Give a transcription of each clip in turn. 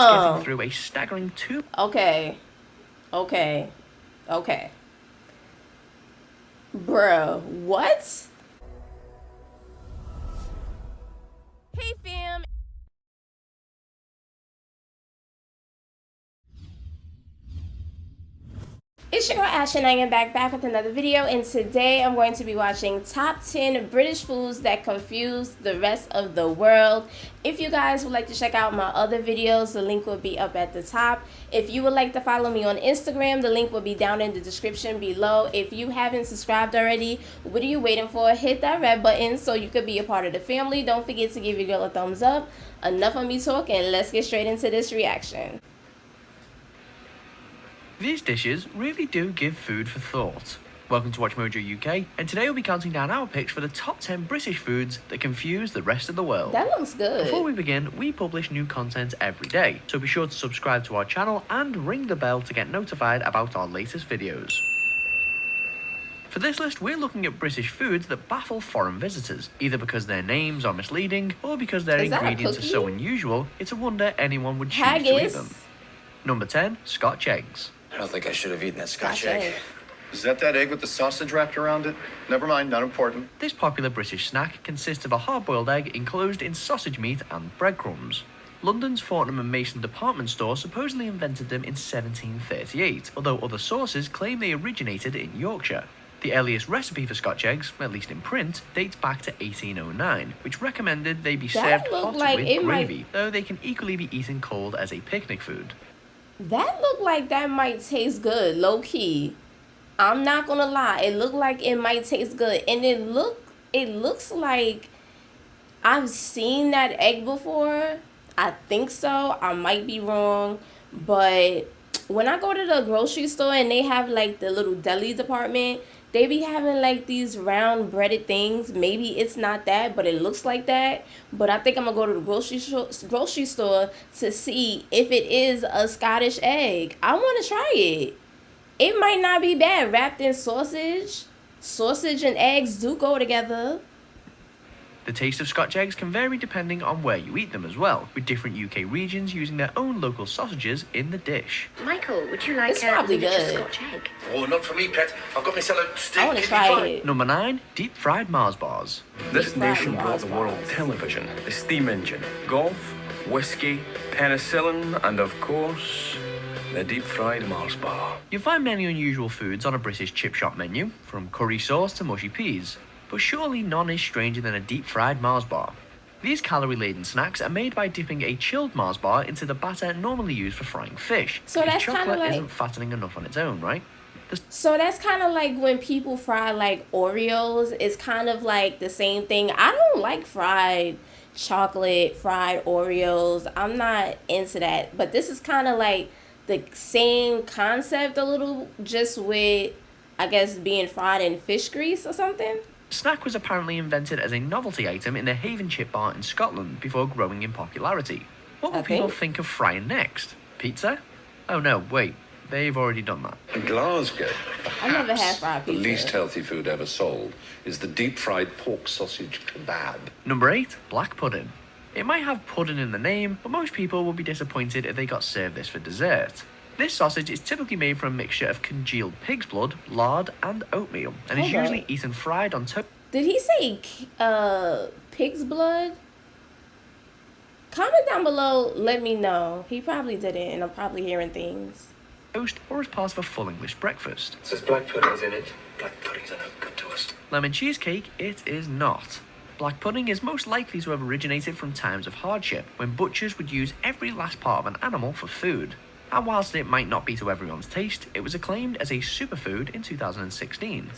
getting through a staggering 2. Okay. Bro, what? Hey fam. It's your girl Ash and I am back with another video, and today I'm going to be watching top 10 British foods that confuse the rest of the world. If you guys would like to check out my other videos, the link will be up at the top. If you would like to follow me on Instagram, the link will be down in the description below. If you haven't subscribed already, what are you waiting for? Hit that red button so you could be a part of the family. Don't forget to give your girl a thumbs up. Enough of me talking, let's get straight into this reaction. These dishes really do give food for thought. Welcome to Watch Mojo UK, and today we'll be counting down our picks for the top 10 British foods that confuse the rest of the world. That looks good. Before we begin, we publish new content every day, so be sure to subscribe to our channel and ring the bell to get notified about our latest videos. For this list, we're looking at British foods that baffle foreign visitors, either because their names are misleading or because their ingredients are so unusual, it's a wonder anyone would choose to eat them. Number 10, Scotch eggs. I don't think I should have eaten that Scotch egg. Is that egg with the sausage wrapped around it? Never mind, not important. This popular British snack consists of a hard-boiled egg enclosed in sausage meat and breadcrumbs. London's Fortnum and Mason department store supposedly invented them in 1738, although other sources claim they originated in Yorkshire. The earliest recipe for Scotch eggs, at least in print, dates back to 1809, which recommended they be served hot with gravy, though they can equally be eaten cold as a picnic food. That looked like that might taste good, low key. I'm not gonna lie, it looked like it might taste good, and it looks like I've seen that egg before. I think so. I might be wrong, but when I go to the grocery store and they have like the little deli department, they be having like these round breaded things. Maybe it's not that, but it looks like that. But I think I'm gonna go to the grocery store to see if it is a Scottish egg. I want to try it. It might not be bad wrapped in sausage. Sausage and eggs do go together. The taste of Scotch eggs can vary depending on where you eat them as well, with different UK regions using their own local sausages in the dish. Michael, would you like a miniature Scotch egg? Oh, not for me, pet. I've got myself a steak. I want to try it. Number 9, deep fried Mars bars. This nation brought the world television, the steam engine, golf, whiskey, penicillin, and of course, the deep fried Mars bar. You'll find many unusual foods on a British chip shop menu, from curry sauce to mushy peas. But surely none is stranger than a deep-fried Mars bar. These calorie-laden snacks are made by dipping a chilled Mars bar into the batter normally used for frying fish. So that's chocolate isn't fattening enough on its own, right? So that's kind of like when people fry like Oreos. It's kind of like the same thing. I don't like fried chocolate, fried Oreos. I'm not into that. But this is kind of like the same concept a little, just with, I guess, being fried in fish grease or something. The snack was apparently invented as a novelty item in a Haven chip bar in Scotland before growing in popularity. What will people think of frying next? Pizza? Oh no, wait, they've already done that. In Glasgow, I never had fried the pizza. least healthy food ever sold is the deep-fried pork sausage kebab. Number 8, black pudding. It might have pudding in the name, but most people would be disappointed if they got served this for dessert. This sausage is typically made from a mixture of congealed pig's blood, lard, and oatmeal, and is usually eaten fried on toast. Did he say pig's blood? Comment down below, let me know. He probably didn't, and I'm probably hearing things. Toast, or as part of a full English breakfast. It says black pudding's in it. Black puddings are no good to us. Lemon cheesecake, it is not. Black pudding is most likely to have originated from times of hardship, when butchers would use every last part of an animal for food. And whilst it might not be to everyone's taste, it was acclaimed as a superfood in 2016.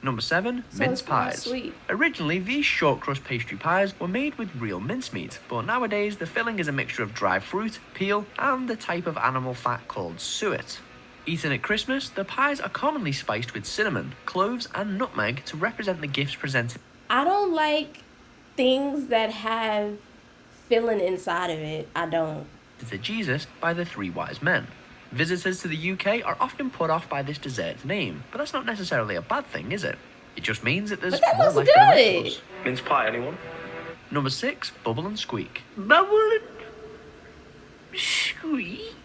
Number 7, mince pies. Sweet. Originally, these short crust pastry pies were made with real mincemeat, but nowadays the filling is a mixture of dried fruit, peel, and a type of animal fat called suet. Eaten at Christmas, the pies are commonly spiced with cinnamon, cloves, and nutmeg to represent the gifts presented. I don't like things that have filling inside of it. I don't. To Jesus by the 3 wise men. Visitors to the UK are often put off by this dessert's name, but that's not necessarily a bad thing, is it? It just means that there's more life to the rest of us. Mince pie, anyone? Number 6, Bubble and Squeak. Bubble Squeak.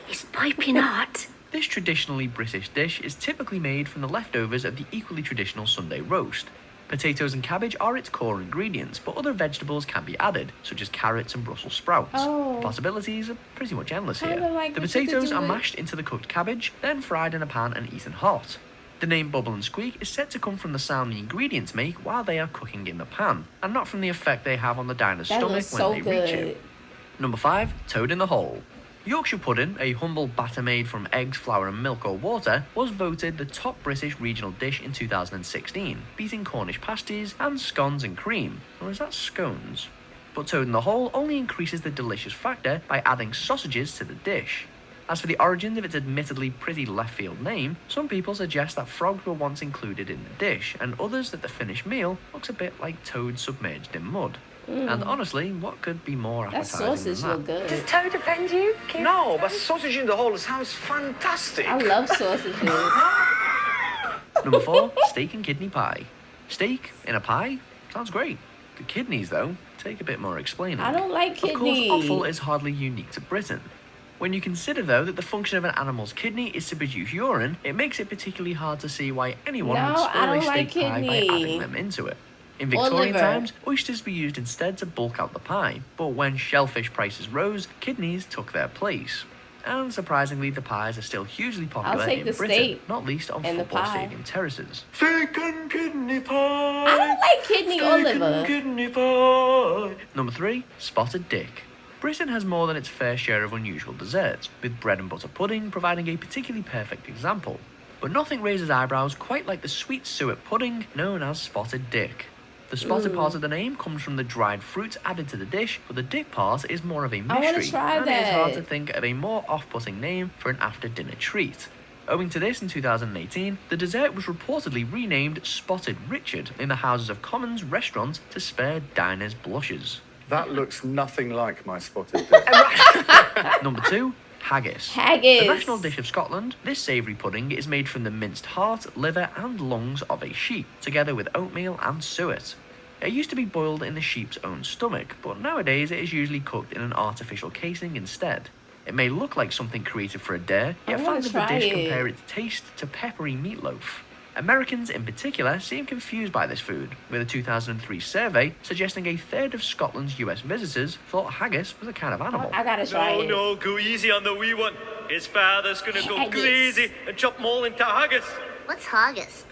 It's piping hot. This traditionally British dish is typically made from the leftovers of the equally traditional Sunday roast. Potatoes and cabbage are its core ingredients, but other vegetables can be added, such as carrots and Brussels sprouts. Oh. The possibilities are pretty much endless Kinda here. like The what you could potatoes do are with- mashed into the cooked cabbage, then fried in a pan and eaten hot. The name Bubble and Squeak is said to come from the sound the ingredients make while they are cooking in the pan, and not from the effect they have on the diner's That stomach looks when so they reach good. it. Number 5. Toad in the Hole. Yorkshire pudding, a humble batter made from eggs, flour and milk or water, was voted the top British regional dish in 2016, beating Cornish pasties and scones and cream. Or is that scones? But toad in the hole only increases the delicious factor by adding sausages to the dish. As for the origins of its admittedly pretty left-field name, some people suggest that frogs were once included in the dish, and others that the finished meal looks a bit like toads submerged in mud. And honestly, what could be more That appetizing sausage than look that? good. Toad offend you? No, but sausage in the hole sounds fantastic. I love sausages. Number 4, steak and kidney pie. Steak in a pie? Sounds great. The kidneys, though, take a bit more explaining. I don't like kidney. Of course, offal is hardly unique to Britain. When you consider, though, that the function of an animal's kidney is to produce urine, it makes it particularly hard to see why anyone would No, I spoil a don't steak like pie by kidney. adding them into it. In Or Victorian liver. times, oysters were used instead to bulk out the pie, but when shellfish prices rose, kidneys took their place. And surprisingly, the pies are still hugely popular take in the Britain, steak not least on and the football pie. stadium terraces. Steak and kidney pie. I don't like kidney or liver. Kidney pie. Number 3, spotted dick. Britain has more than its fair share of unusual desserts, with bread and butter pudding providing a particularly perfect example. But nothing raises eyebrows quite like the sweet suet pudding known as spotted dick. The spotted part of the name comes from the dried fruits added to the dish, but the dick part is more of a I wanna mystery, try and it is hard that. to think of a more off-putting name for an after-dinner treat. Owing to this, in 2018, the dessert was reportedly renamed Spotted Richard in the Houses of Commons restaurant to spare diners' blushes. That looks nothing like my spotted dick. Number 2, haggis. Haggis. The national dish of Scotland, this savoury pudding is made from the minced heart, liver and lungs of a sheep, together with oatmeal and suet. It used to be boiled in the sheep's own stomach, but nowadays it is usually cooked in an artificial casing instead. It may look like something creative for a dare, yet wanna fans of the try dish it. compare its taste to peppery meatloaf. Americans in particular seem confused by this food, with a 2003 survey suggesting a third of Scotland's US visitors thought haggis was a kind of animal. I gotta try it. No, go easy on the wee one. His father's gonna go Haggis. crazy and chop them all into haggis. What's haggis?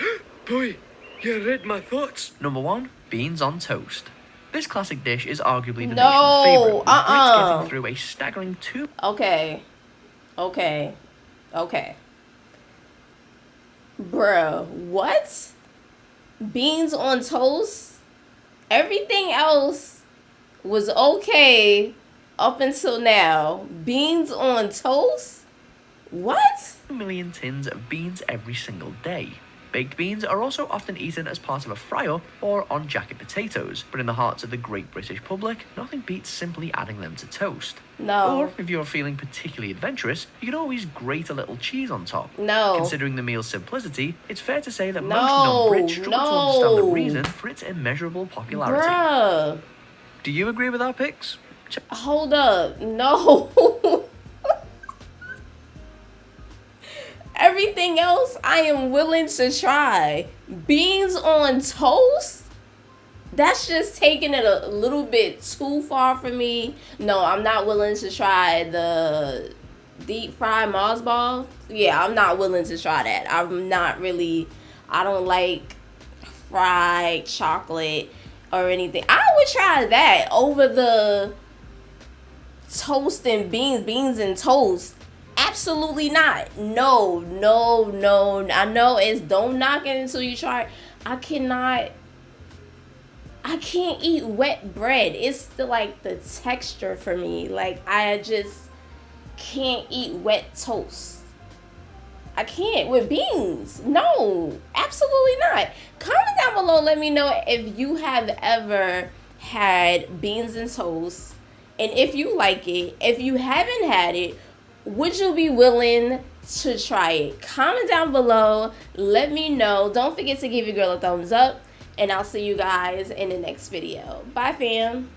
Boy, you read my thoughts. Number 1, beans on toast. This classic dish is arguably the No, nation's favourite, with Brits getting uh-uh. through a staggering 2 Okay. Bruh, what? Beans on toast? Everything else was okay up until now. Beans on toast? What? million tins of beans every single day. Baked beans are also often eaten as part of a fry-up or on jacket potatoes, but in the hearts of the great British public, nothing beats simply adding them to toast. No. Or, if you're feeling particularly adventurous, you can always grate a little cheese on top. No. Considering the meal's simplicity, it's fair to say that most No, non-Brits struggle to understand the no. reason for its immeasurable popularity. Bruh. Do you agree with our picks? Hold up. No. Everything else I am willing to try. Beans on toast? That's just taking it a little bit too far for me. No, I'm not willing to try the deep fried Mars ball. Yeah, I'm not willing to try that. I don't like fried chocolate or anything. I would try that over the toast and beans and toast. Absolutely not. No. I know it's don't knock it until you try it. I can't eat wet bread. It's the texture for me. Like, I just can't eat wet toast. I can't with beans. No, absolutely not. Comment down below, let me know if you have ever had beans and toast and if you like it. If you haven't had it, would you be willing to try it? Comment down below. Let me know. Don't forget to give your girl a thumbs up. And I'll see you guys in the next video. Bye, fam.